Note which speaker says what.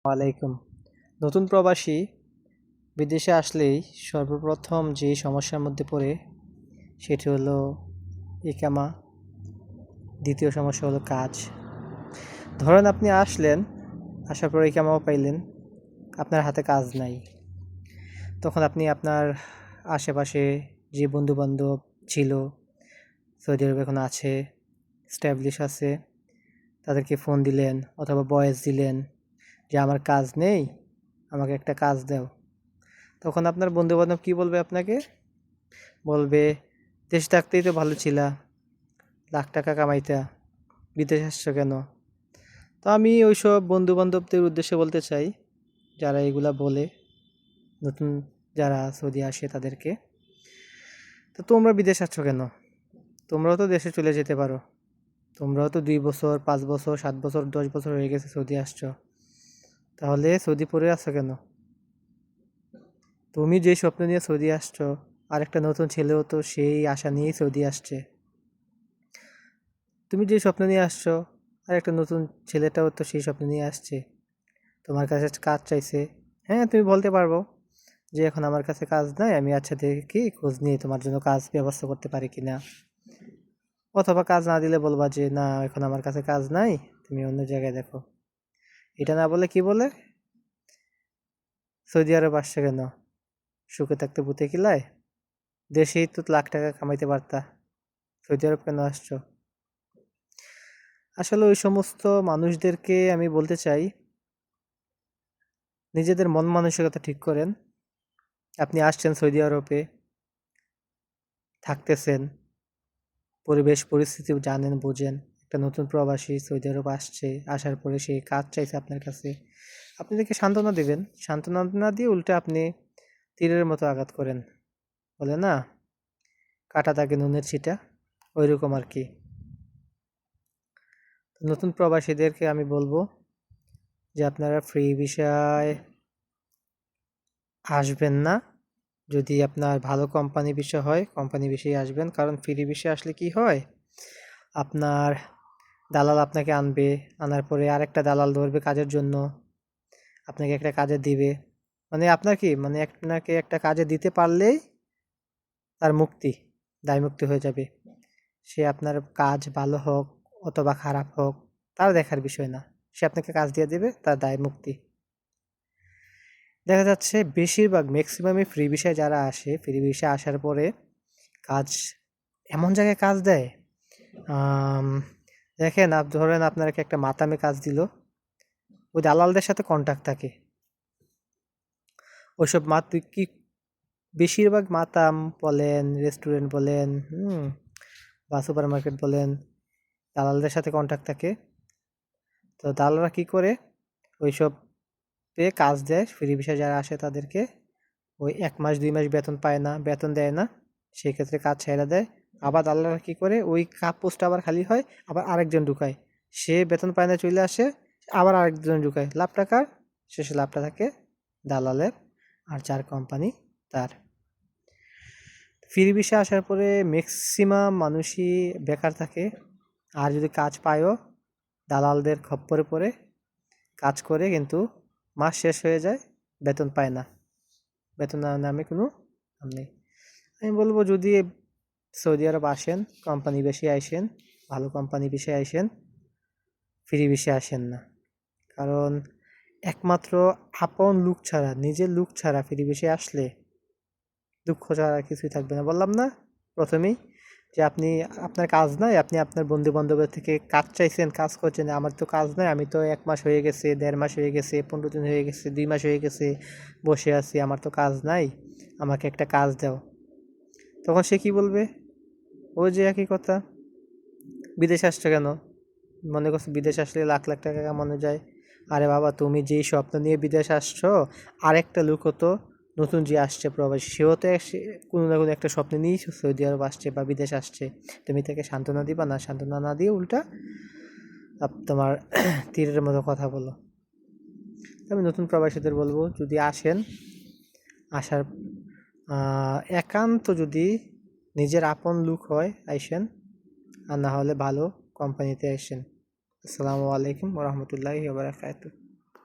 Speaker 1: ওয়ালাইকুম। নতুন প্রবাসী বিদেশে আসলেই সর্বপ্রথম যে সমস্যার মধ্যে পড়ে সেটি হলো ইকামা। দ্বিতীয় সমস্যা হলো কাজ। ধরেন আপনি আসলেন, আসার পরে ইকামাও পাইলেন, আপনার হাতে কাজ নাই। তখন আপনি আপনার আশেপাশে যে বন্ধুবান্ধব ছিল, সৌদি আরবে এখন আছে, স্ট্যাবলিশ আছে, তাদেরকে ফোন দিলেন অথবা ভয়েস দিলেন যে আমার কাজ নেই, আমাকে একটা কাজ দাও। তখন আপনার বন্ধুবান্ধব কী বলবে আপনাকে? বলবে, দেশে থাকতেই তো ভালো ছিলা, লাখ টাকা কামাইতা, বিদেশ আসছো কেন? তো আমি ওইসব বন্ধুবান্ধবদের উদ্দেশ্যে বলতে চাই, যারা এগুলা বলে, নতুন যারা সৌদি আসে তাদেরকে, তো তোমরা বিদেশ আসছো কেন? তোমরাও তো দেশে চলে যেতে পারো। তোমরাও তো 2 বছর, 5 বছর, 7 বছর, 10 বছর হয়ে গেছে সৌদি আসছো, তাহলে সৌদি পড়ে আসছো কেন? তুমি যে স্বপ্ন নিয়ে সৌদি আসছো, আরেকটা নতুন ছেলেও তো সেই আশা নিয়েই সৌদি আসছে। তুমি যে স্বপ্ন নিয়ে আসছো, আর একটা নতুন ছেলেটাও তো সেই স্বপ্ন নিয়ে আসছে, তোমার কাছে কাজ চাইছে। হ্যাঁ, তুমি বলতে পারবো যে এখন আমার কাছে কাজ নাই, আমি আচ্ছা দেখি খোঁজ নিয়ে তোমার জন্য কাজ ব্যবস্থা করতে পারি কিনা। অথবা কাজ না দিলে বলবা যে না, এখন আমার কাছে কাজ নাই, তুমি অন্য জায়গায় দেখো। এটা না বলে কি বলে, সৌদি আরব আসছে কেন? সুখে থাকতে ভূতে কিলায়, দেশেই তো লাখ টাকা কামাইতে পারতা, সৌদি আরব কেন আসছো? আসলে ওই সমস্ত মানুষদেরকে আমি বলতে চাই, নিজেদের মন মানসিকতা ঠিক করেন। আপনি আসছেন সৌদি আরবে, থাকতেছেন, পরিবেশ পরিস্থিতি জানেন, বোঝেন। একটা নতুন প্রবাসী সৌদি আরব আসছে, আসার পরে সে কাজ চাইছে আপনার কাছে, আপনি তাকে সান্ত্বনা দিবেন। সান্ত্বনা না দিয়ে উল্টে আপনি তীরের মতো আঘাত করেন, বলে না, কাটা দাগে নুনের ছিটা, ওই রকম আর কি। নতুন প্রবাসীদেরকে আমি বলবো যে আপনারা ফ্রি ভিসায় আসবেন না। যদি আপনার ভালো কোম্পানি বিষয় হয়, কোম্পানি বিষয়ে আসবেন। কারণ ফ্রি বিষয়ে আসলে কি হয়, আপনার দালাল আপনাকে আনবে, আনার পরে আরেকটা দালাল ধরবে কাজের জন্য, আপনাকে একটা কাজে দিবে। মানে আপনার কি, মানে আপনাকে একটা কাজে দিতে পারলেই তার মুক্তি, দায় মুক্তি হয়ে যাবে। সে আপনার কাজ ভালো হোক অথবা খারাপ হোক, তার দেখার বিষয় না। সে আপনাকে কাজ দিয়ে দেবে, তার দায় মুক্তি। দেখা যাচ্ছে বেশিরভাগ ম্যাক্সিমামই ফ্রি ভিসায় যারা আসে, ফ্রি ভিসায় আসার পরে কাজ, এমন জায়গায় কাজ দেয়, আম, দেখেন ধরেন আপনাকে একটা মাতামে কাজ দিল, ওই দালালদের সাথে কন্ট্যাক্ট থাকে। ওইসব কি, বেশিরভাগ মাতাম বলেন, রেস্টুরেন্ট বলেন, বা সুপার মার্কেট বলেন, দালালদের সাথে কন্ট্যাক্ট থাকে। তো দালালরা কি করে, ওইসব পেয়ে কাজ দেয় ফ্রি ভিসায় যারা আসে তাদেরকে। ওই 1 মাস 2 মাস বেতন পায় না, বেতন দেয় না, সেই ক্ষেত্রে কাজ ছেড়ে দেয়। আবার দালালরা কি করে, ওই পোস্ট আবার খালি হয়, আবার আরেকজন ঢুকায়। সে বেতন পায় না, চলে আসে, আবার আরেকজন ঢুকায়, লাভ টাকার, শেষে লাভটা থাকে দালালের, আর যার কোম্পানি তার। ফ্রি ভিসা আসার পরে ম্যাক্সিমাম মানুষই বেকার থাকে। আর যদি কাজ পায়ও, দালালদের খপ্পরে পড়ে কাজ করে, কিন্তু মাস শেষ হয়ে যায়, বেতন পায় না, বেতন না নামে কোনো নাম নেই। আমি বলবো, যদি সৌদি আরব আসেন, কোম্পানি বেশি আইসেন, ভালো কোম্পানি বেশি আইসেন, ফ্রি বেশি আসেন না। কারণ একমাত্র আপন লোক ছাড়া, নিজের লোক ছাড়া ফ্রি বেশি আসলে দুঃখ ছাড়া আর কিছুই থাকবে না। বললাম না প্রথমেই যে আপনি, আপনার কাজ নাই, আপনি আপনার বন্ধু বান্ধবের থেকে কাজ চাইছেন, কাজ করছেন, আমার তো কাজ নাই, আমি তো 1 মাস হয়ে গেছে, 1.5 মাস হয়ে গেছে, 15 দিন হয়ে গেছে, 2 মাস হয়ে গেছে, বসে আছি, আমার তো কাজ নাই, আমাকে একটা কাজ দাও। তখন সে কি বলবে? ওই যে একই কথা, বিদেশ আসছো কেন? মনে করছো বিদেশ আসলে লাখ লাখ টাকা কামানো যায়। আরে বাবা, তুমি যেই স্বপ্ন নিয়ে বিদেশ আসছো, আরেকটা লোকও তো নতুন যে আসছে প্রবাসী, সেও তো কোনো না কোনো একটা স্বপ্ন নিয়েই সৌদি আরব আসছে বা বিদেশ আসছে। তুমি তাকে সান্ত্বনা দিবা না? সান্ত্বনা না দিয়ে উল্টা তোমার তীরের মতো কথা বলো। আমি নতুন প্রবাসীদের বলবো, যদি আসেন, আসার একান্ত যদি নিজের আপন লোক হয় আইসেন, আর না হলে ভালো কোম্পানিতে আসেন। আসসালামু আলাইকুম ওরহমতুল্লাহি ওয়া বারাকাতুহু।